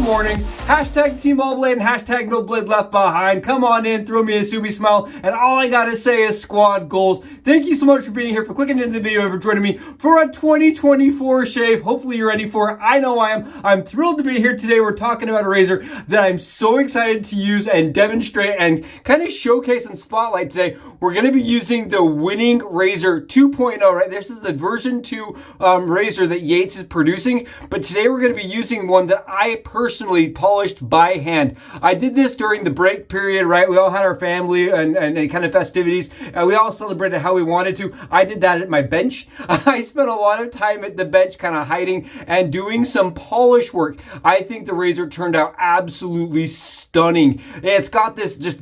morning. Hashtag Team All Blade and hashtag No Blade Left Behind. Come on in, throw me a Subie smile, and all I gotta say is squad goals. Thank you so much for being here, for clicking into the video, and for joining me for a 2024 shave. Hopefully you're ready for it. I know I am. I'm thrilled to be here today. We're talking about a razor that I'm so excited to use and demonstrate and kind of showcase and spotlight today. We're gonna be using the winning razor 2.0, right? This is the version 2 razor that Yates is producing, but today we're gonna be using one that I personally polished by hand. I did this during the break period, right? We all had our family and kind of festivities. We all celebrated how we wanted to. I did that at my bench. I spent a lot of time at the bench kind of hiding and doing some polish work. I think the razor turned out absolutely stunning. It's got this just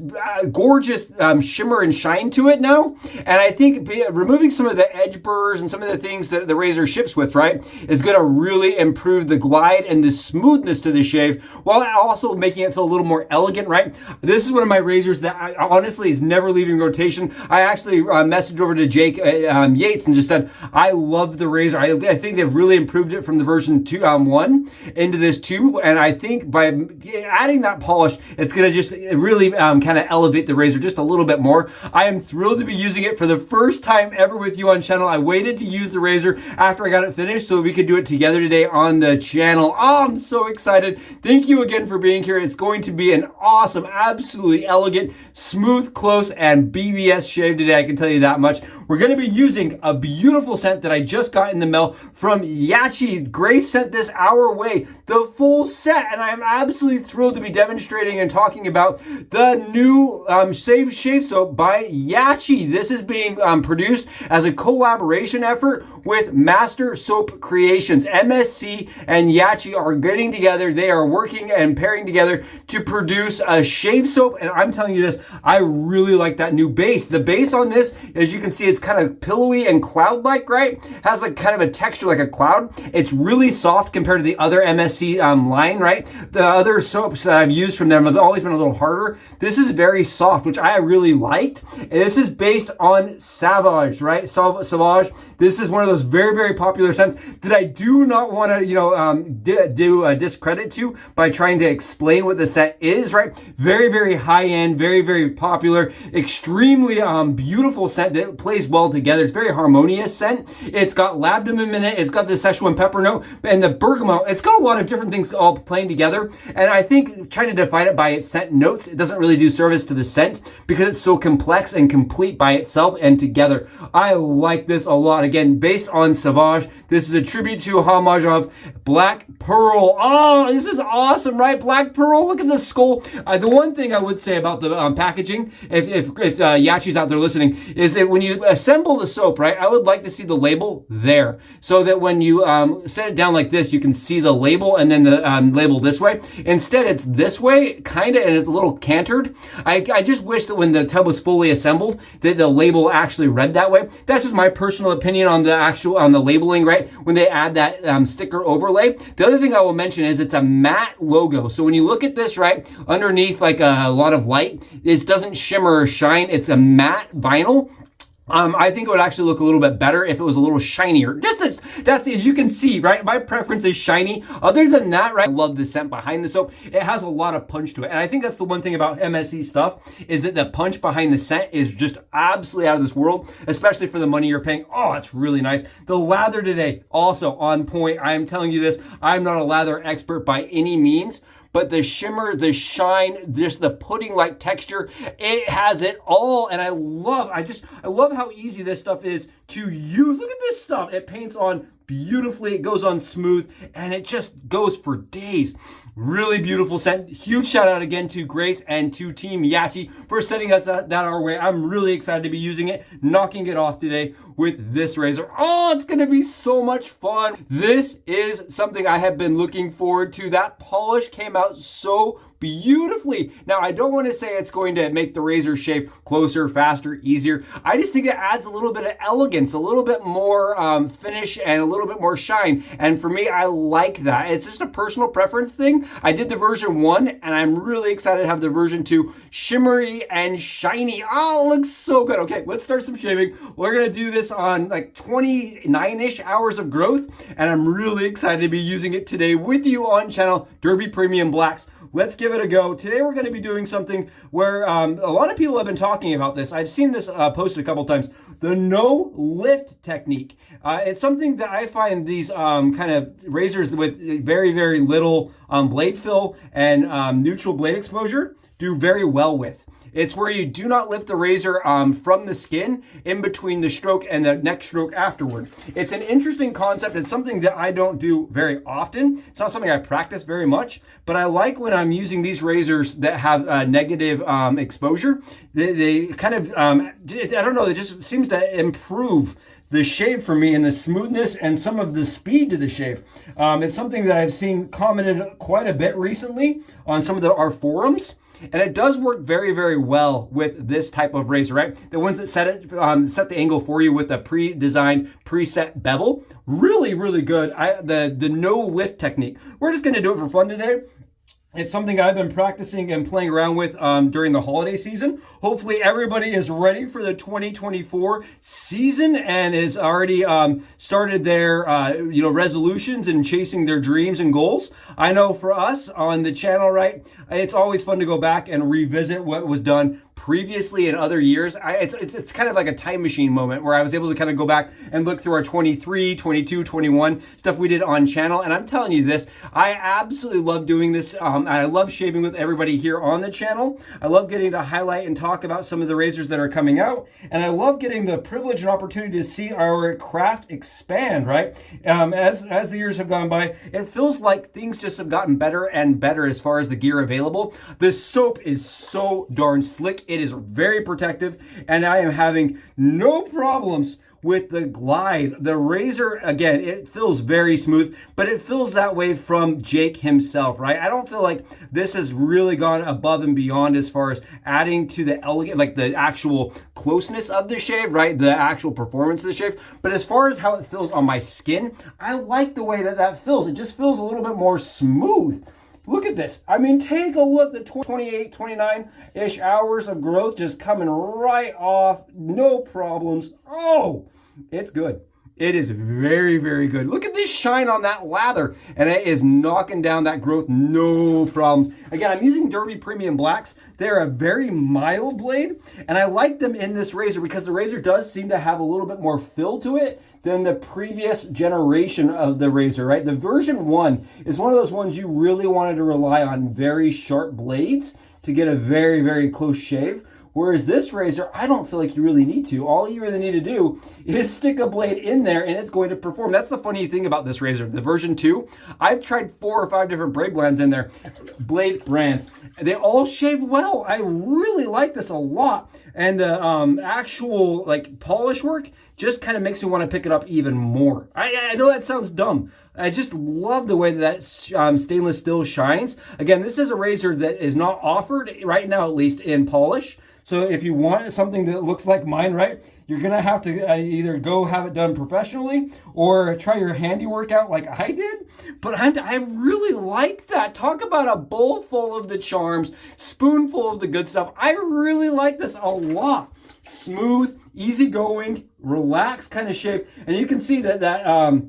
gorgeous shimmer and shine to it now. And I think removing some of the edge burrs and some of the things that the razor ships with, right, is going to really improve the glide and the smoothness to the shave, while also making it feel a little more elegant, right? This is one of my razors that honestly is never leaving rotation. I actually messaged over to Jake Yates and just said, I love the razor. I think they've really improved it from the version 1 into this 2. And I think by adding that polish, it's going to just really kind of elevate the razor just a little bit more. I am thrilled to be using it for the first time ever with you on channel. I waited to use the razor after I got it finished so we could do it together today on the channel. Oh, I'm so excited. Thank you again for being here. It's going to be an awesome, absolutely elegant, smooth, close, and BBS shave today. I can tell you that much. We're going to be using a beautiful scent that I just got in the mail from YAQI. Grace sent this our way, the full set, and I'm absolutely thrilled to be demonstrating and talking about the new shave soap by YAQI. This is being produced as a collaboration effort with Master Soap Creations. MSC and YAQI are getting together. They are working and pairing together to produce a shave soap, and I'm telling you this, I really like that new base. The base on this, as you can see, it's kind of pillowy and cloud-like, right? Has like kind of a texture like a cloud. It's really soft compared to the other MSC line, right? The other soaps that I've used from them have always been a little harder. This is very soft, which I really liked. And this is based on Sauvage, right? Sauvage. This is one of those very, very popular scents that I do not want to, do a discredit to by trying to explain what the scent is, right? Very, very high-end, very, very popular, extremely beautiful scent that plays well together. It's very harmonious scent. It's got labdanum in it. It's got the Szechuan pepper note and the bergamot. It's got a lot of different things all playing together. And I think trying to define it by its scent notes, it doesn't really do service to the scent because it's so complex and complete by itself and together. I like this a lot. Again, based on Sauvage. This is a tribute to, a homage of Black Pearl. Oh, this is awesome, right? Black Pearl, look at the skull. The one thing I would say about the packaging, if YAQI's out there listening, is that when you assemble the soap, right, I would like to see the label there, so that when you set it down like this, you can see the label and then the label this way. Instead, it's this way, kind of, and it's a little cantered. I just wish that when the tub was fully assembled, that the label actually read that way. That's just my personal opinion on the labeling, right? When they add that sticker overlay. The other thing I will mention is it's a matte logo. So when you look at this, right, underneath like a lot of light, it doesn't shimmer or shine. It's a matte vinyl. I think it would actually look a little bit better if it was a little shinier. That's, as you can see, right? My preference is shiny. Other than that, right, I love the scent behind the soap. It has a lot of punch to it. And I think that's the one thing about MSC stuff, is that the punch behind the scent is just absolutely out of this world, especially for the money you're paying. Oh, it's really nice. The lather today, also on point. I am telling you this, I'm not a lather expert by any means, but the shimmer, the shine, just the pudding-like texture, it has it all. And I love how easy this stuff is to use. Look at this stuff. It paints on beautifully. It goes on smooth, and it just goes for days. Really beautiful scent. Huge shout out again to Grace and to Team YAQI for sending us that our way. I'm really excited to be using it, knocking it off today with this razor. Oh, it's going to be so much fun. This is something I have been looking forward to. That polish came out so beautifully. Now, I don't want to say it's going to make the razor shave closer, faster, easier. I just think it adds a little bit of elegance, a little bit more finish, and a little bit more shine. And for me, I like that. It's just a personal preference thing. shaving. I did the version 1, and I'm really excited to have the version 2 shimmery and shiny. Oh, it looks so good. Okay, let's start some shaving. We're gonna do this on like 29-ish hours of growth, and I'm really excited to be using it today with you on channel Derby Premium Blacks. Let's give it a go. Today we're going to be doing something where a lot of people have been talking about this. I've seen this posted a couple times. The no lift technique. It's something that I find these kind of razors with very, very little blade fill and neutral blade exposure do very well with. It's where you do not lift the razor from the skin in between the stroke and the next stroke afterward. It's an interesting concept. It's something that I don't do very often. It's not something I practice very much, but I like when I'm using these razors that have negative exposure. They kind of, I don't know, it just seems to improve the shave for me and the smoothness and some of the speed to the shave. It's something that I've seen commented quite a bit recently on some of our forums. And it does work very, very well with this type of razor, right? The ones that set the angle for you with a pre-designed, preset bevel. Really, really good. The no lift technique. We're just going to do it for fun today. It's something I've been practicing and playing around with during the holiday season. Hopefully everybody is ready for the 2024 season and has already started their resolutions and chasing their dreams and goals. I know for us on the channel, right, it's always fun to go back and revisit what was done previously in other years. It's kind of like a time machine moment where I was able to kind of go back and look through our 23, 22, 21 stuff we did on channel. And I'm telling you this, I absolutely love doing this. I love shaving with everybody here on the channel. I love getting to highlight and talk about some of the razors that are coming out. And I love getting the privilege and opportunity to see our craft expand, right? As the years have gone by, it feels like things just have gotten better and better as far as the gear available. The soap is so darn slick. It is very protective, and I am having no problems with the glide. The razor, again, it feels very smooth, but it feels that way from Jake himself, right? I don't feel like this has really gone above and beyond as far as adding to the elegant, like the actual closeness of the shave, right? The actual performance of the shave. But as far as how it feels on my skin, I like the way that feels. It just feels a little bit more smooth. Look at this. I mean, take a look at 28, 29-ish hours of growth just coming right off. No problems. Oh, it's good. It is very, very good. Look at this shine on that lather, and it is knocking down that growth. No problems. Again, I'm using Derby Premium Blacks. They're a very mild blade, and I like them in this razor because the razor does seem to have a little bit more fill to it than the previous generation of the razor, right? The version 1 is one of those ones you really wanted to rely on very sharp blades to get a very, very close shave. Whereas this razor, I don't feel like you really need to. All you really need to do is stick a blade in there and it's going to perform. That's the funny thing about this razor. The version 2, I've tried 4 or 5 different blade brands. They all shave well. I really like this a lot. And the actual like polish work just kind of makes me want to pick it up even more. I know that sounds dumb. I just love the way that stainless steel shines. Again, this is a razor that is not offered right now, at least in polish. So if you want something that looks like mine, right, you're going to have to either go have it done professionally or try your handiwork out like I did. But I really like that. Talk about a bowl full of the charms, spoonful of the good stuff. I really like this a lot. Smooth, easygoing, relaxed kind of shave. And you can see that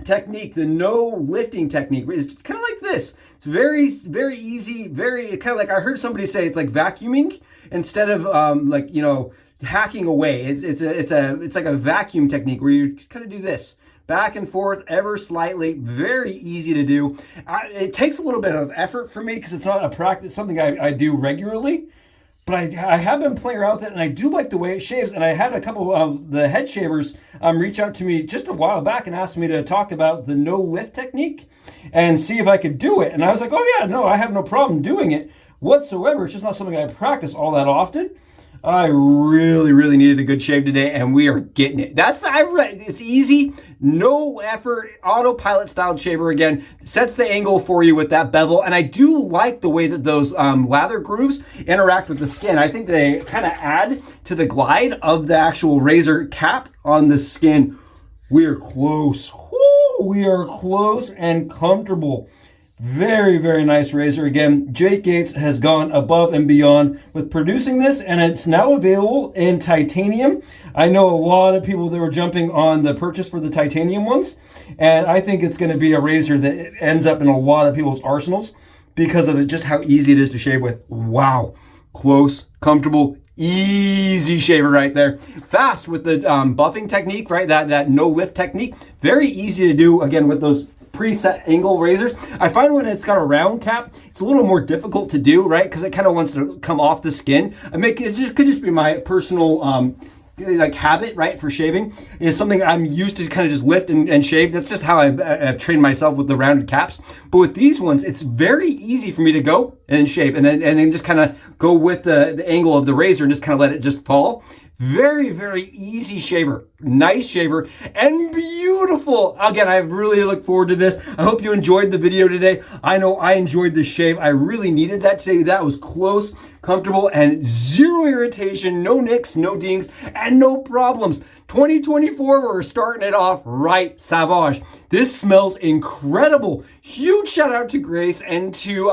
technique, the no lifting technique, is kind of like this. It's very, very easy, very kind of like I heard somebody say it's like vacuuming instead of hacking away. It's like a vacuum technique where you kind of do this back and forth ever slightly. Very easy to do. It takes a little bit of effort for me because it's not a practice, something I do regularly. But I have been playing around with it, and I do like the way it shaves. And I had a couple of the head shavers reach out to me just a while back and asked me to talk about the no lift technique and see if I could do it. And I was like, oh yeah, no, I have no problem doing it whatsoever. It's just not something I practice all that often. I really, really needed a good shave today, and we are getting it. It's easy, no effort, autopilot styled shaver again. Sets the angle for you with that bevel, and I do like the way that those lather grooves interact with the skin. I think they kind of add to the glide of the actual razor cap on the skin. We are close. Woo, we are close and comfortable. Very, very nice razor. Again, Jake Yates has gone above and beyond with producing this, and it's now available in titanium. I know a lot of people that were jumping on the purchase for the titanium ones, and I think it's going to be a razor that ends up in a lot of people's arsenals because of just how easy it is to shave with. Wow. Close, comfortable, easy shaver right there. Fast with the buffing technique, right? That no lift technique. Very easy to do, again, with those preset angle razors. I find when it's got a round cap, it's a little more difficult to do, right? Because it kind of wants to come off the skin. It could just be my personal like habit, right, for shaving. Is something I'm used to kind of just lift and shave. That's just how I've trained myself with the rounded caps. But with these ones, it's very easy for me to go and shave and then just kind of go with the angle of the razor and just kind of let it just fall. Very, very easy shaver, nice shaver, and beautiful. Again, I really look forward to this. I hope you enjoyed the video today. I know I enjoyed the shave. I really needed that today. That was close, comfortable, and zero irritation, no nicks, no dings, and no problems. 2024, we're starting it off right, Savage. This smells incredible. Huge shout out to Grace and to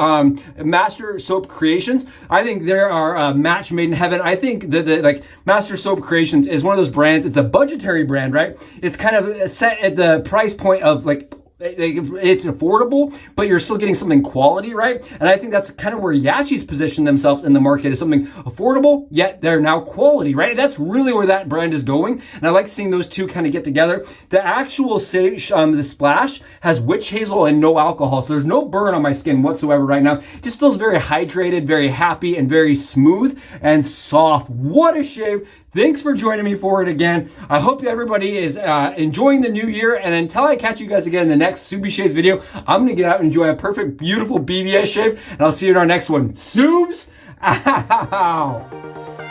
Master Soap Creations. I think they are a match made in heaven. I think that like Master Soap Creations is one of those brands. It's a budgetary brand, right? It's kind of set at the price point of like, it's affordable, but you're still getting something quality, right? And I think that's kind of where YAQI's positioned themselves in the market, is something affordable, yet they're now quality, right? That's really where that brand is going. And I like seeing those two kind of get together. The actual the splash has witch hazel and no alcohol. So there's no burn on my skin whatsoever right now. It just feels very hydrated, very happy, and very smooth and soft. What a shave. Thanks for joining me for it again. I hope everybody is enjoying the new year. And until I catch you guys again in the next Subie Shaves video, I'm going to get out and enjoy a perfect, beautiful BBS shave. And I'll see you in our next one. Subes out.